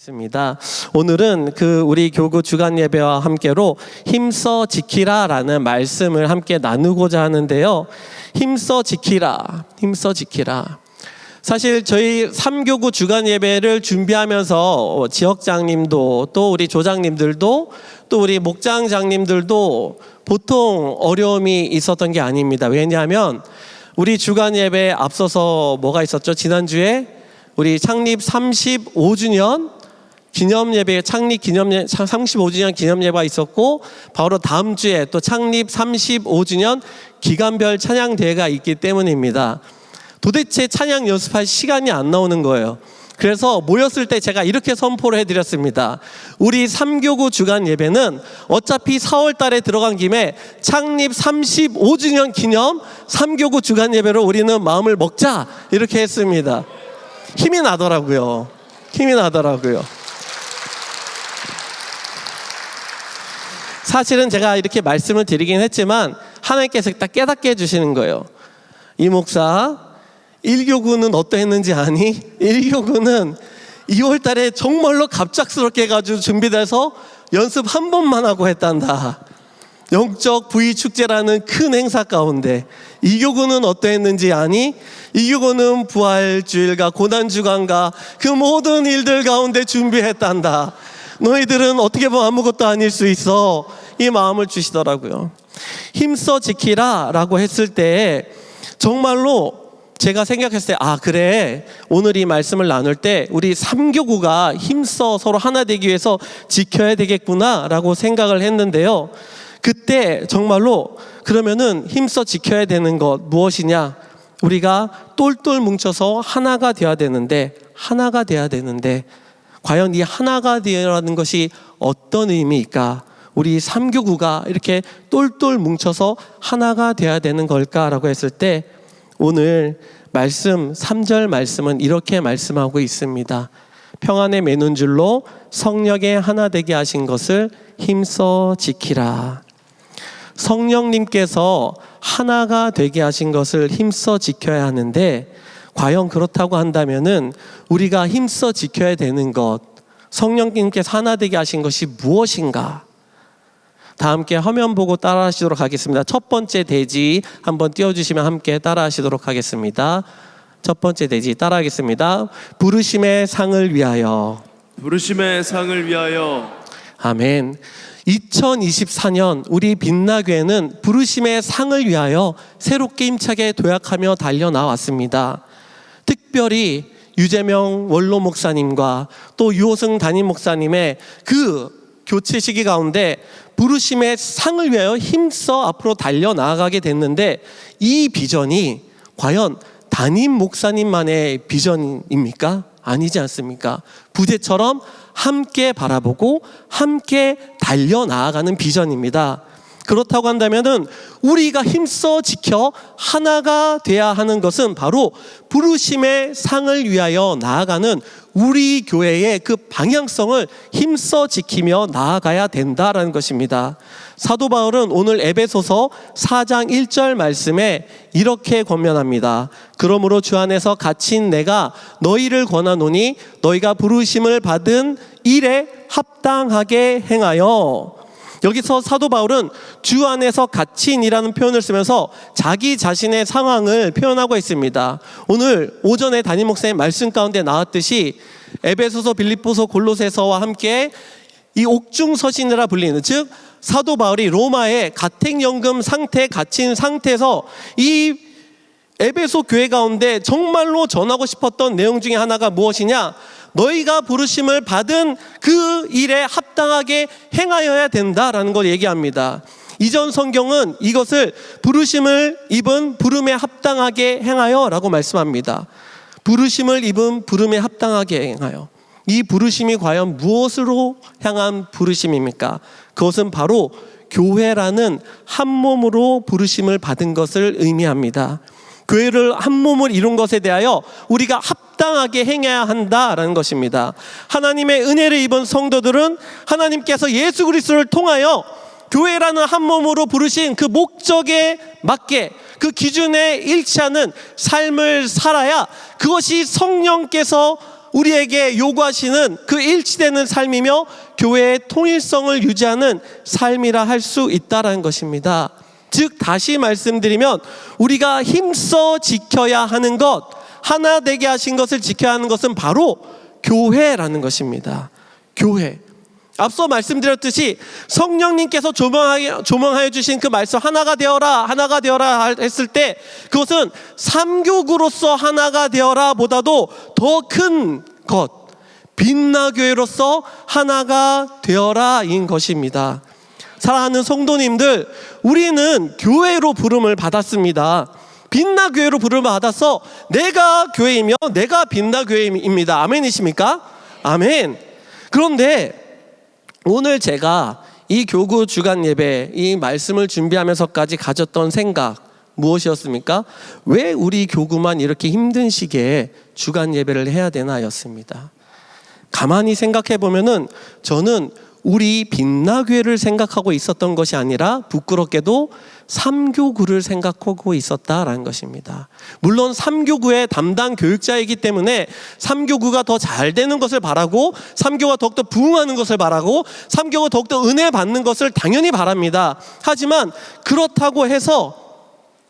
있습니다. 오늘은 우리 교구 주간 예배와 함께로 힘써 지키라라는 말씀을 함께 나누고자 하는데요. 힘써 지키라, 힘써 지키라. 사실 저희 3교구 주간 예배를 준비하면서 지역장님도 또 우리 조장님들도 또 우리 목장장님들도 보통 어려움이 있었던 게 아닙니다. 왜냐하면 우리 주간 예배에 앞서서 뭐가 있었죠? 지난주에 우리 창립 35주년 기념 예배, 창립 기념 35주년 기념 예배가 있었고, 바로 다음 주에 또 창립 35주년 기간별 찬양 대회가 있기 때문입니다. 도대체 찬양 연습할 시간이 안 나오는 거예요. 그래서 모였을 때 제가 이렇게 선포를 해드렸습니다. 우리 3교구 주간 예배는 어차피 4월 달에 들어간 김에 창립 35주년 기념 3교구 주간 예배로 우리는 마음을 먹자, 이렇게 했습니다. 힘이 나더라고요. 힘이 나더라고요. 사실은 제가 이렇게 말씀을 드리긴 했지만 하나님께서 딱 깨닫게 해주시는 거예요. 이 목사 1교구는 어떠했는지 아니? 1교구는 2월 달에 정말로 갑작스럽게 해가지고 준비돼서 연습 한 번만 하고 했단다. 영적 부의축제라는 큰 행사 가운데 2교구는 어떠했는지 아니? 2교구는 부활주일과 고난주간과 그 모든 일들 가운데 준비했단다. 너희들은 어떻게 보면 아무것도 아닐 수 있어. 이 마음을 주시더라고요. 힘써 지키라 라고 했을 때 정말로 제가 생각했을 때, 그래, 오늘 이 말씀을 나눌 때 우리 3교구가 힘써 서로 하나 되기 위해서 지켜야 되겠구나 라고 생각을 했는데요. 그때 정말로 그러면은 힘써 지켜야 되는 것 무엇이냐? 우리가 똘똘 뭉쳐서 하나가 돼야 되는데 과연 이 하나가 되어라는 것이 어떤 의미일까? 우리 3교구가 이렇게 똘똘 뭉쳐서 하나가 돼야 되는 걸까라고 했을 때, 오늘 말씀 3절 말씀은 이렇게 말씀하고 있습니다. 평안에 매는 줄로 성령에 하나 되게 하신 것을 힘써 지키라. 성령님께서 하나가 되게 하신 것을 힘써 지켜야 하는데, 과연 그렇다고 한다면은 우리가 힘써 지켜야 되는 것, 성령님께서 하나 되게 하신 것이 무엇인가? 다 함께 화면 보고 따라 하시도록 하겠습니다. 첫 번째 대지 한번 띄워주시면 함께 따라 하시도록 하겠습니다. 첫 번째 대지 따라 하겠습니다. 부르심의 상을 위하여. 부르심의 상을 위하여. 아멘. 2024년 우리 빛나교회는 부르심의 상을 위하여 새롭게 힘차게 도약하며 달려나왔습니다. 특별히 유재명 원로 목사님과 또 유호승 담임 목사님의 그 교체 시기 가운데 부르심의 상을 위하여 힘써 앞으로 달려나가게 됐는데, 이 비전이 과연 담임 목사님만의 비전입니까? 아니지 않습니까? 부재처럼 함께 바라보고 함께 달려나가는 비전입니다. 그렇다고 한다면은 우리가 힘써 지켜 하나가 돼야 하는 것은 바로 부르심의 상을 위하여 나아가는 우리 교회의 그 방향성을 힘써 지키며 나아가야 된다라는 것입니다. 사도 바울은 오늘 에베소서 4장 1절 말씀에 이렇게 권면합니다. 그러므로 주 안에서 갇힌 내가 너희를 권하노니 너희가 부르심을 받은 일에 합당하게 행하여. 여기서 사도 바울은 주 안에서 갇힌이라는 표현을 쓰면서 자기 자신의 상황을 표현하고 있습니다. 오늘 오전에 담임 목사님 말씀 가운데 나왔듯이 에베소서, 빌립보서, 골로새서와 함께 이 옥중서신이라 불리는, 즉 사도 바울이 로마의 가택연금 상태에 갇힌 상태에서 이 에베소 교회 가운데 정말로 전하고 싶었던 내용 중에 하나가 무엇이냐? 너희가 부르심을 받은 그 일에 합당하게 행하여야 된다라는 걸 얘기합니다. 이전 성경은 이것을 부르심을 입은 부름에 합당하게 행하여 라고 말씀합니다. 부르심을 입은 부름에 합당하게 행하여. 이 부르심이 과연 무엇으로 향한 부르심입니까? 그것은 바로 교회라는 한 몸으로 부르심을 받은 것을 의미합니다. 교회를 한 몸을 이룬 것에 대하여 우리가 합당하게 행해야 한다라는 것입니다. 하나님의 은혜를 입은 성도들은 하나님께서 예수 그리스도를 통하여 교회라는 한 몸으로 부르신 그 목적에 맞게 그 기준에 일치하는 삶을 살아야 그것이 성령께서 우리에게 요구하시는 그 일치되는 삶이며 교회의 통일성을 유지하는 삶이라 할 수 있다라는 것입니다. 즉 다시 말씀드리면 우리가 힘써 지켜야 하는 것, 하나 되게 하신 것을 지켜야 하는 것은 바로 교회라는 것입니다. 교회. 앞서 말씀드렸듯이 성령님께서 조명하여 주신 그 말씀 하나가 되어라 했을 때 그것은 삼교구로서 하나가 되어라 보다도 더 큰 것, 빛나교회로서 하나가 되어라 인 것입니다. 사랑하는 성도님들, 우리는 교회로 부름을 받았습니다. 빛나교회로 부름을 받아서 내가 교회이며 내가 빛나교회입니다. 아멘이십니까? 아멘. 그런데 오늘 제가 이 교구 주간 예배, 이 말씀을 준비하면서까지 가졌던 생각 무엇이었습니까? 왜 우리 교구만 이렇게 힘든 시기에 주간 예배를 해야 되나 였습니다. 가만히 생각해 보면은 저는 우리 빛나교회를 생각하고 있었던 것이 아니라 부끄럽게도 삼교구를 생각하고 있었다라는 것입니다. 물론 삼교구의 담당 교육자이기 때문에 삼교구가 더 잘 되는 것을 바라고, 삼교가 더욱더 부흥하는 것을 바라고, 삼교가 더욱더 은혜 받는 것을 당연히 바랍니다. 하지만 그렇다고 해서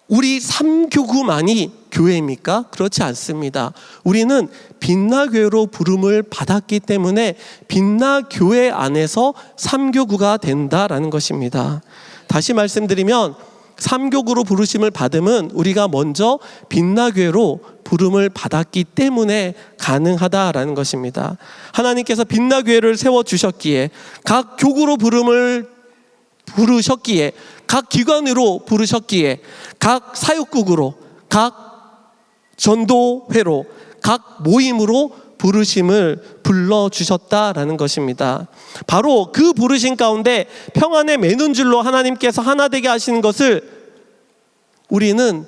우리 삼교구만이 교회입니까? 그렇지 않습니다. 우리는 빛나교회로 부름을 받았기 때문에 빛나교회 안에서 삼교구가 된다라는 것입니다. 다시 말씀드리면 삼교구로 부르심을 받음은 우리가 먼저 빛나교회로 부름을 받았기 때문에 가능하다라는 것입니다. 하나님께서 빛나교회를 세워주셨기에, 각 교구로 부름을 부르셨기에, 각 기관으로 부르셨기에, 각 사역국으로, 각 전도회로, 각 모임으로 부르심을 불러주셨다라는 것입니다. 바로 그 부르심 가운데 평안에 매는 줄로 하나님께서 하나 되게 하시는 것을 우리는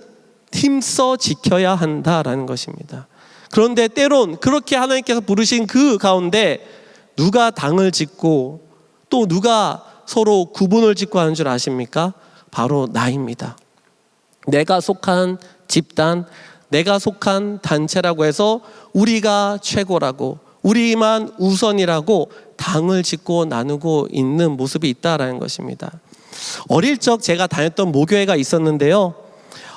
힘써 지켜야 한다라는 것입니다. 그런데 때론 그렇게 하나님께서 부르신 그 가운데 누가 당을 짓고 또 누가 서로 구분을 짓고 하는 줄 아십니까? 바로 나입니다. 내가 속한 집단, 내가 속한 단체라고 해서 우리가 최고라고, 우리만 우선이라고 당을 짓고 나누고 있는 모습이 있다라는 것입니다. 어릴 적 제가 다녔던 모교회가 있었는데요.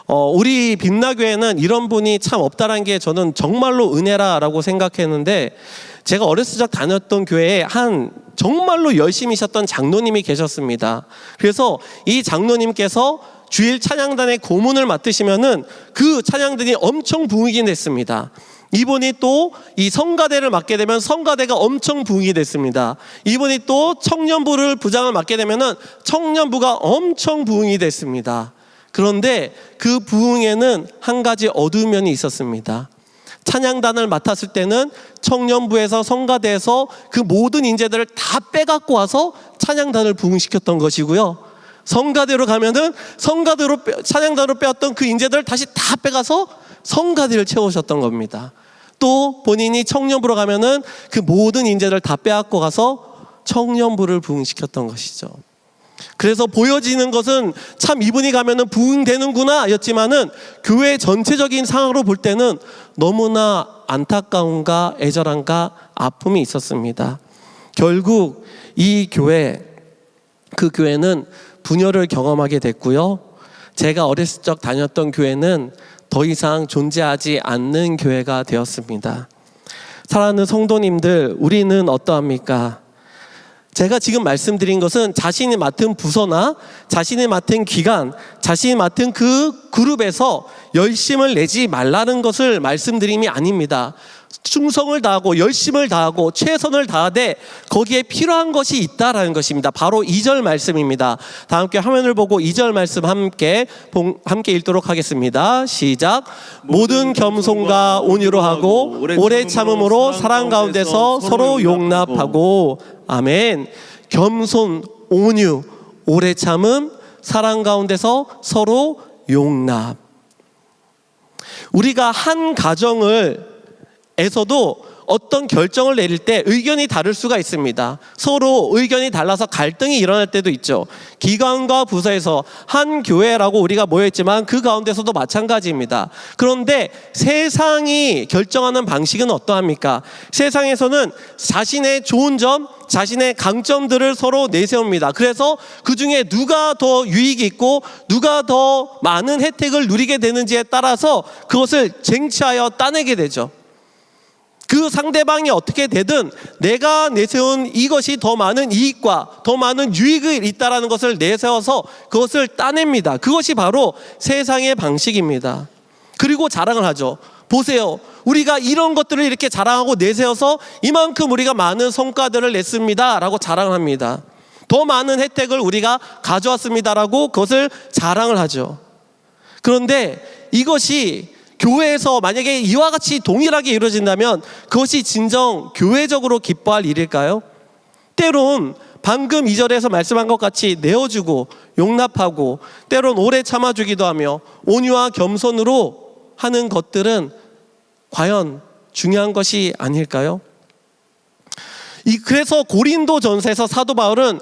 우리 빛나교회는 이런 분이 참 없다라는 게 저는 정말로 은혜라고 생각했는데, 제가 어렸을 적 다녔던 교회에 한 정말로 열심히 하셨던 장로님이 계셨습니다. 그래서 이 장로님께서 주일 찬양단의 고문을 맡으시면은 그 찬양단이 엄청 부흥이 됐습니다. 이분이 또 이 성가대를 맡게 되면 성가대가 엄청 부흥이 됐습니다. 이분이 또 청년부를 부장을 맡게 되면은 청년부가 엄청 부흥이 됐습니다. 그런데 그 부흥에는 한 가지 어두운 면이 있었습니다. 찬양단을 맡았을 때는 청년부에서 성가대에서 그 모든 인재들을 다 빼갖고 와서 찬양단을 부흥시켰던 것이고요. 성가대로 가면은 성가대로 찬양단으로 빼왔던 그 인재들을 다시 다 빼가서 성가대를 채우셨던 겁니다. 또 본인이 청년부로 가면은 그 모든 인재를 다 빼앗고 가서 청년부를 부흥시켰던 것이죠. 그래서 보여지는 것은 참 이분이 가면은 부흥되는구나 였지만은 교회 전체적인 상황으로 볼 때는 너무나 안타까움과 애절함과 아픔이 있었습니다. 결국 이 교회, 그 교회는 분열을 경험하게 됐고요. 제가 어렸을 적 다녔던 교회는 더 이상 존재하지 않는 교회가 되었습니다. 사랑하는 성도님들, 우리는 어떠합니까? 제가 지금 말씀드린 것은 자신이 맡은 부서나 자신이 맡은 기관, 자신이 맡은 그 그룹에서 열심을 내지 말라는 것을 말씀드림이 아닙니다. 충성을 다하고 열심을 다하고 최선을 다하되 거기에 필요한 것이 있다라는 것입니다. 바로 2절 말씀입니다. 다 함께 화면을 보고 2절 말씀 함께 읽도록 하겠습니다. 시작. 모든 겸손과 온유로 하고 오래 참음으로 사랑 가운데서 서로 용납하고. 아멘. 겸손, 온유, 오래 참음, 사랑 가운데서 서로 용납. 우리가 한 가정을 에서도 어떤 결정을 내릴 때 의견이 다를 수가 있습니다. 서로 의견이 달라서 갈등이 일어날 때도 있죠. 기관과 부서에서 한 교회라고 우리가 모여있지만 그 가운데서도 마찬가지입니다. 그런데 세상이 결정하는 방식은 어떠합니까? 세상에서는 자신의 좋은 점, 자신의 강점들을 서로 내세웁니다. 그래서 그 중에 누가 더 유익이 있고 누가 더 많은 혜택을 누리게 되는지에 따라서 그것을 쟁취하여 따내게 되죠. 그 상대방이 어떻게 되든 내가 내세운 이것이 더 많은 이익과 더 많은 유익이 있다는 것을 내세워서 그것을 따냅니다. 그것이 바로 세상의 방식입니다. 그리고 자랑을 하죠. 보세요. 우리가 이런 것들을 이렇게 자랑하고 내세워서 이만큼 우리가 많은 성과들을 냈습니다 라고 자랑을 합니다. 더 많은 혜택을 우리가 가져왔습니다 라고 그것을 자랑을 하죠. 그런데 이것이 교회에서 만약에 이와 같이 동일하게 이루어진다면 그것이 진정 교회적으로 기뻐할 일일까요? 때론 방금 2절에서 말씀한 것 같이 내어주고 용납하고 때론 오래 참아주기도 하며 온유와 겸손으로 하는 것들은 과연 중요한 것이 아닐까요? 그래서 고린도전서에서 사도 바울은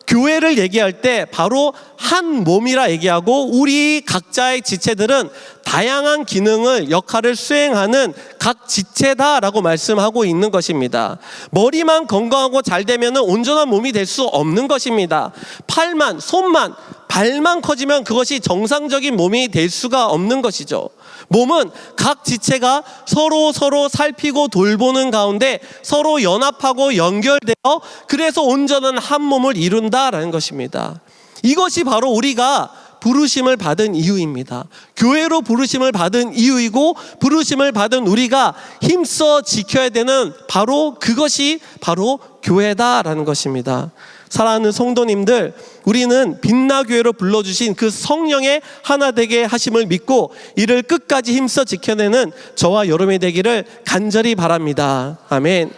교회를 얘기할 때 바로 한 몸이라 얘기하고 우리 각자의 지체들은 다양한 기능을 역할을 수행하는 각 지체다라고 말씀하고 있는 것입니다. 머리만 건강하고 잘 되면 온전한 몸이 될 수 없는 것입니다. 팔만, 손만, 발만 커지면 그것이 정상적인 몸이 될 수가 없는 것이죠. 몸은 각 지체가 서로 살피고 돌보는 가운데 서로 연합하고 연결되어 그래서 온전한 한 몸을 이룬다라는 것입니다. 이것이 바로 우리가 부르심을 받은 이유입니다. 교회로 부르심을 받은 이유이고 부르심을 받은 우리가 힘써 지켜야 되는 바로 그것이 바로 교회다라는 것입니다. 사랑하는 성도님들, 우리는 빛나교회로 불러주신 그 성령의 하나 되게 하심을 믿고 이를 끝까지 힘써 지켜내는 저와 여러분이 되기를 간절히 바랍니다. 아멘.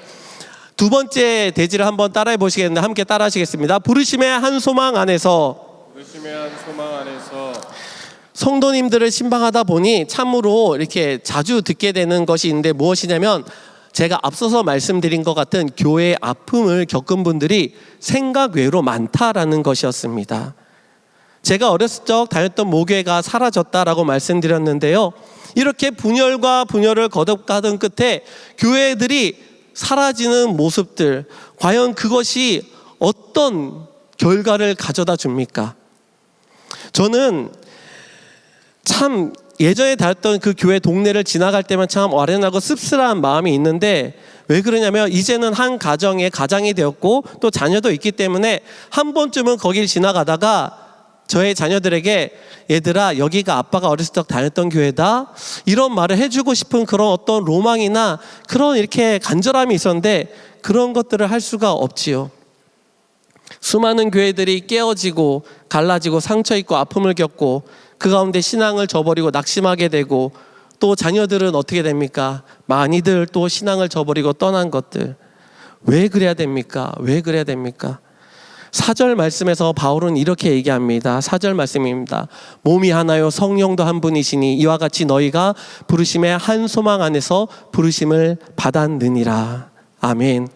두 번째 대지를 한번 따라해 보시겠는데 함께 따라 하시겠습니다. 부르심의 한 소망 안에서 성도님들을 신방하다 보니 참으로 이렇게 자주 듣게 되는 것이 있는데 무엇이냐면 제가 앞서서 말씀드린 것 같은 교회의 아픔을 겪은 분들이 생각 외로 많다라는 것이었습니다. 제가 어렸을 적 다녔던 모교회가 사라졌다라고 말씀드렸는데요. 이렇게 분열과 분열을 거듭가던 끝에 교회들이 사라지는 모습들, 과연 그것이 어떤 결과를 가져다 줍니까? 저는 참 예전에 다녔던 그 교회 동네를 지나갈 때만 참 아련하고 씁쓸한 마음이 있는데 왜 그러냐면 이제는 한 가정에 가장이 되었고 또 자녀도 있기 때문에 한 번쯤은 거길 지나가다가 저의 자녀들에게 얘들아 여기가 아빠가 어렸을 적 다녔던 교회다 이런 말을 해주고 싶은 그런 어떤 로망이나 그런 이렇게 간절함이 있었는데 그런 것들을 할 수가 없지요. 수많은 교회들이 깨어지고 갈라지고 상처 입고 아픔을 겪고 그 가운데 신앙을 저버리고 낙심하게 되고 또 자녀들은 어떻게 됩니까? 많이들 또 신앙을 저버리고 떠난 것들. 왜 그래야 됩니까? 왜 그래야 됩니까? 4절 말씀에서 바울은 이렇게 얘기합니다. 4절 말씀입니다. 몸이 하나요 성령도 한 분이시니 이와 같이 너희가 부르심의 한 소망 안에서 부르심을 받았느니라. 아멘.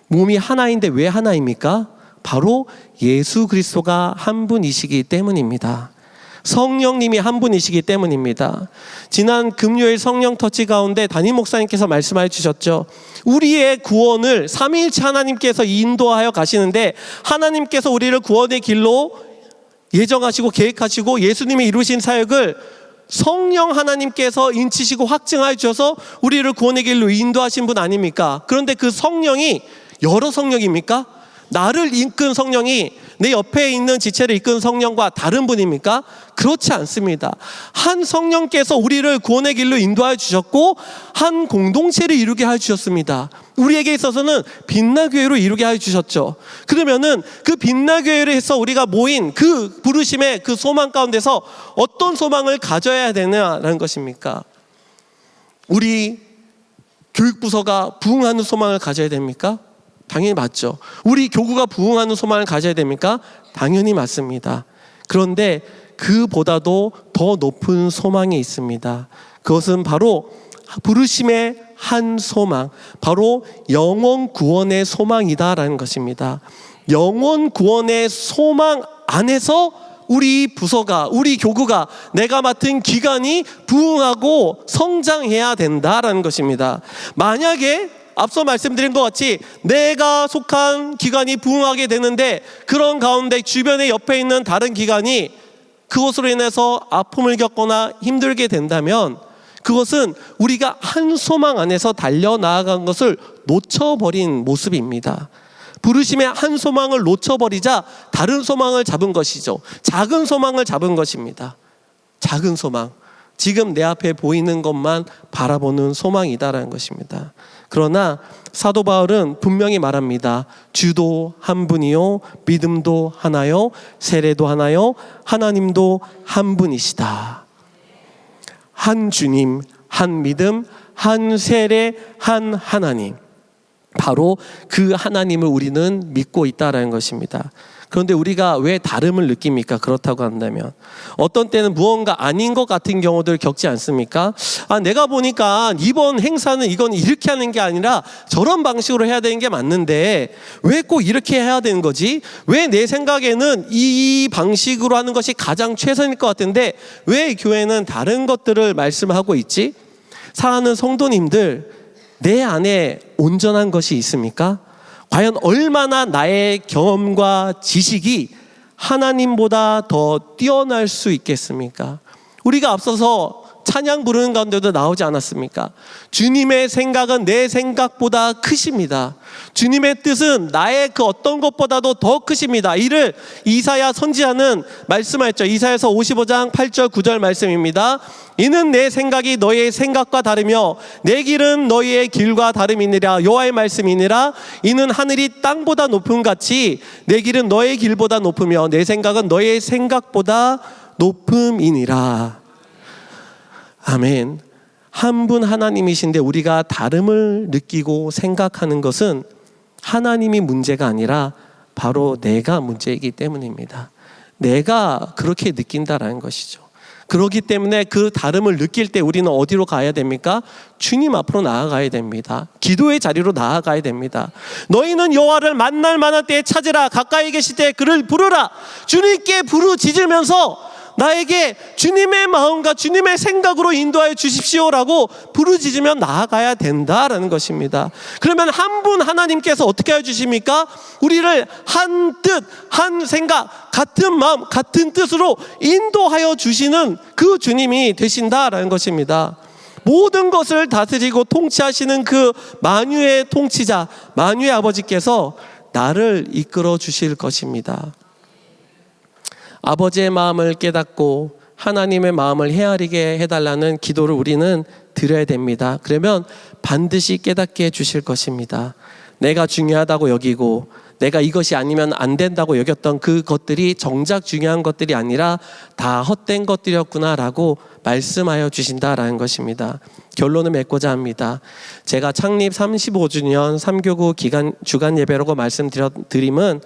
몸이 하나인데 왜 하나입니까? 바로 예수 그리스도가 한 분이시기 때문입니다. 성령님이 한 분이시기 때문입니다. 지난 금요일 성령 터치 가운데 담임 목사님께서 말씀해 주셨죠. 우리의 구원을 삼위일체 하나님께서 인도하여 가시는데 하나님께서 우리를 구원의 길로 예정하시고 계획하시고 예수님이 이루신 사역을 성령 하나님께서 인치시고 확증하여 주셔서 우리를 구원의 길로 인도하신 분 아닙니까? 그런데 그 성령이 여러 성령입니까? 나를 이끈 성령이 내 옆에 있는 지체를 이끈 성령과 다른 분입니까? 그렇지 않습니다. 한 성령께서 우리를 구원의 길로 인도하여 주셨고 한 공동체를 이루게 하여 주셨습니다. 우리에게 있어서는 빛나교회로 이루게 하여 주셨죠. 그러면은 그 빛나교회를 해서 우리가 모인 그 부르심의 그 소망 가운데서 어떤 소망을 가져야 되느냐라는 것입니까? 우리 교육부서가 부흥하는 소망을 가져야 됩니까? 당연히 맞죠. 우리 교구가 부흥하는 소망을 가져야 됩니까? 당연히 맞습니다. 그런데 그보다도 더 높은 소망이 있습니다. 그것은 바로 부르심의 한 소망, 바로 영원 구원의 소망이다라는 것입니다. 영원 구원의 소망 안에서 우리 부서가, 우리 교구가, 내가 맡은 기관이 부흥하고 성장해야 된다라는 것입니다. 만약에 앞서 말씀드린 것 같이 내가 속한 기관이 부흥하게 되는데 그런 가운데 주변에 옆에 있는 다른 기관이 그것으로 인해서 아픔을 겪거나 힘들게 된다면 그것은 우리가 한 소망 안에서 달려나아간 것을 놓쳐버린 모습입니다. 부르심의 한 소망을 놓쳐버리자 다른 소망을 잡은 것이죠. 작은 소망을 잡은 것입니다. 작은 소망, 지금 내 앞에 보이는 것만 바라보는 소망이다라는 것입니다. 그러나 사도 바울은 분명히 말합니다. 주도 한 분이요, 믿음도 하나요, 세례도 하나요, 하나님도 한 분이시다. 한 주님, 한 믿음, 한 세례, 한 하나님, 바로 그 하나님을 우리는 믿고 있다라는 것입니다. 그런데 우리가 왜 다름을 느낍니까? 그렇다고 한다면 어떤 때는 무언가 아닌 것 같은 경우들 겪지 않습니까? 내가 보니까 이번 행사는 이건 이렇게 하는 게 아니라 저런 방식으로 해야 되는 게 맞는데 왜 꼭 이렇게 해야 되는 거지? 왜 내 생각에는 이 방식으로 하는 것이 가장 최선일 것 같은데 왜 교회는 다른 것들을 말씀하고 있지? 사랑하는 성도님들, 내 안에 온전한 것이 있습니까? 과연 얼마나 나의 경험과 지식이 하나님보다 더 뛰어날 수 있겠습니까? 우리가 앞서서 찬양 부르는 가운데도 나오지 않았습니까? 주님의 생각은 내 생각보다 크십니다. 주님의 뜻은 나의 그 어떤 것보다도 더 크십니다. 이를 이사야 선지자는 말씀하였죠. 이사야서 55장 8절 9절 말씀입니다. 이는 내 생각이 너희의 생각과 다르며 내 길은 너희의 길과 다름이니라. 여호와의 말씀이니라. 이는 하늘이 땅보다 높음 같이 내 길은 너의 길보다 높으며 내 생각은 너의 생각보다 높음이니라. 아멘. 한 분 하나님이신데 우리가 다름을 느끼고 생각하는 것은 하나님이 문제가 아니라 바로 내가 문제이기 때문입니다. 내가 그렇게 느낀다라는 것이죠. 그렇기 때문에 그 다름을 느낄 때 우리는 어디로 가야 됩니까? 주님 앞으로 나아가야 됩니다. 기도의 자리로 나아가야 됩니다. 너희는 여호와를 만날 만한 때에 찾으라. 가까이 계실 때 그를 부르라. 주님께 부르짖으면서 나에게 주님의 마음과 주님의 생각으로 인도하여 주십시오라고 부르짖으며 나아가야 된다라는 것입니다. 그러면 한 분 하나님께서 어떻게 해주십니까? 우리를 한 뜻, 한 생각, 같은 마음, 같은 뜻으로 인도하여 주시는 그 주님이 되신다라는 것입니다. 모든 것을 다스리고 통치하시는 그 만유의 통치자, 만유의 아버지께서 나를 이끌어 주실 것입니다. 아버지의 마음을 깨닫고 하나님의 마음을 헤아리게 해달라는 기도를 우리는 드려야 됩니다. 그러면 반드시 깨닫게 해주실 것입니다. 내가 중요하다고 여기고 내가 이것이 아니면 안 된다고 여겼던 그것들이 정작 중요한 것들이 아니라 다 헛된 것들이었구나라고 말씀하여 주신다라는 것입니다. 결론을 맺고자 합니다. 제가 창립 35주년 3교구 주간 예배라고 말씀드림은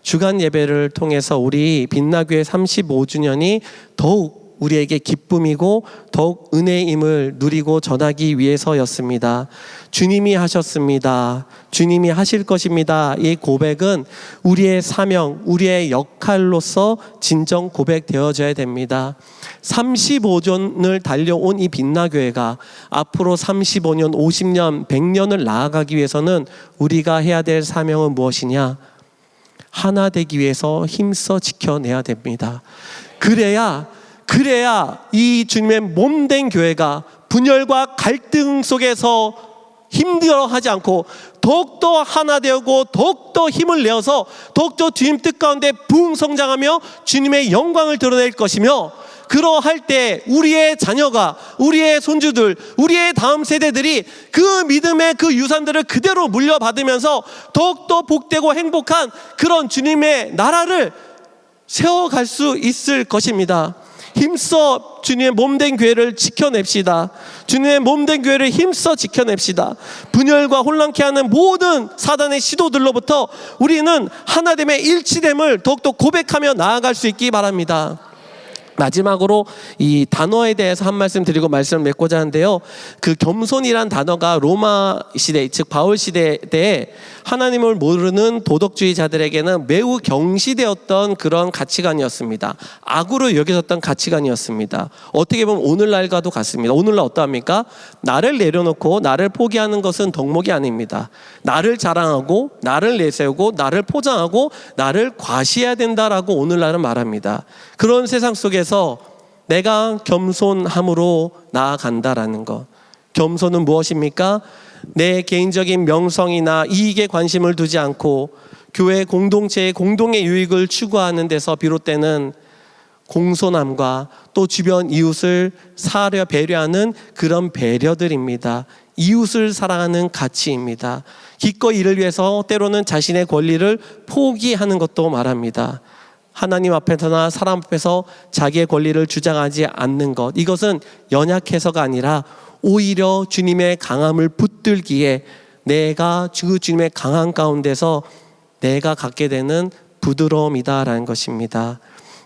주간 예배를 통해서 우리 빛나교회 35주년이 더욱 우리에게 기쁨이고 더욱 은혜임을 누리고 전하기 위해서였습니다. 주님이 하셨습니다. 주님이 하실 것입니다. 이 고백은 우리의 사명, 우리의 역할로서 진정 고백되어져야 됩니다. 35년을 달려온 이 빛나교회가 앞으로 35년, 50년, 100년을 나아가기 위해서는 우리가 해야 될 사명은 무엇이냐? 하나 되기 위해서 힘써 지켜내야 됩니다. 그래야 이 주님의 몸된 교회가 분열과 갈등 속에서 힘들어하지 않고 더욱더 하나 되고 더욱더 힘을 내어서 더욱더 주님 뜻 가운데 부흥 성장하며 주님의 영광을 드러낼 것이며, 그러할 때 우리의 자녀가, 우리의 손주들, 우리의 다음 세대들이 그 믿음의 그 유산들을 그대로 물려받으면서 더욱더 복되고 행복한 그런 주님의 나라를 세워갈 수 있을 것입니다. 힘써 주님의 몸된 교회를 지켜냅시다. 주님의 몸된 교회를 힘써 지켜냅시다. 분열과 혼란케 하는 모든 사단의 시도들로부터 우리는 하나됨의 일치됨을 더욱더 고백하며 나아갈 수 있기 바랍니다. 마지막으로 이 단어에 대해서 한 말씀 드리고 말씀을 맺고자 하는데요. 그 겸손이란 단어가 로마 시대, 즉 바울 시대 때에 하나님을 모르는 도덕주의자들에게는 매우 경시되었던 그런 가치관이었습니다. 악으로 여겨졌던 가치관이었습니다. 어떻게 보면 오늘날과도 같습니다. 오늘날 어떠합니까? 나를 내려놓고 나를 포기하는 것은 덕목이 아닙니다. 나를 자랑하고 나를 내세우고 나를 포장하고 나를 과시해야 된다라고 오늘날은 말합니다. 그런 세상 속에서 내가 겸손함으로 나아간다라는 것. 겸손은 무엇입니까? 내 개인적인 명성이나 이익에 관심을 두지 않고 교회 공동체의 공동의 유익을 추구하는 데서 비롯되는 공손함과 또 주변 이웃을 사려 배려하는 그런 배려들입니다. 이웃을 사랑하는 가치입니다. 기꺼이 이를 위해서 때로는 자신의 권리를 포기하는 것도 말합니다. 하나님 앞에서나 사람 앞에서 자기의 권리를 주장하지 않는 것, 이것은 연약해서가 아니라 오히려 주님의 강함을 붙들기에 내가 주님의 강함 가운데서 내가 갖게 되는 부드러움이다라는 것입니다.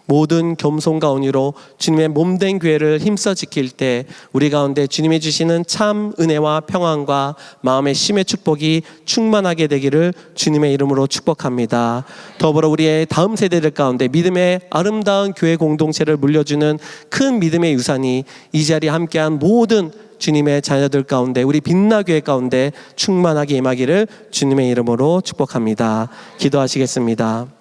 모든 겸손과 온유로 주님의 몸된 교회를 힘써 지킬 때 우리 가운데 주님이 주시는 참 은혜와 평안과 마음의 쉼의 축복이 충만하게 되기를 주님의 이름으로 축복합니다. 더불어 우리의 다음 세대들 가운데 믿음의 아름다운 교회 공동체를 물려주는 큰 믿음의 유산이 이 자리에 함께한 모든 주님의 자녀들 가운데 우리 빛나교회 가운데 충만하게 임하기를 주님의 이름으로 축복합니다. 기도하시겠습니다.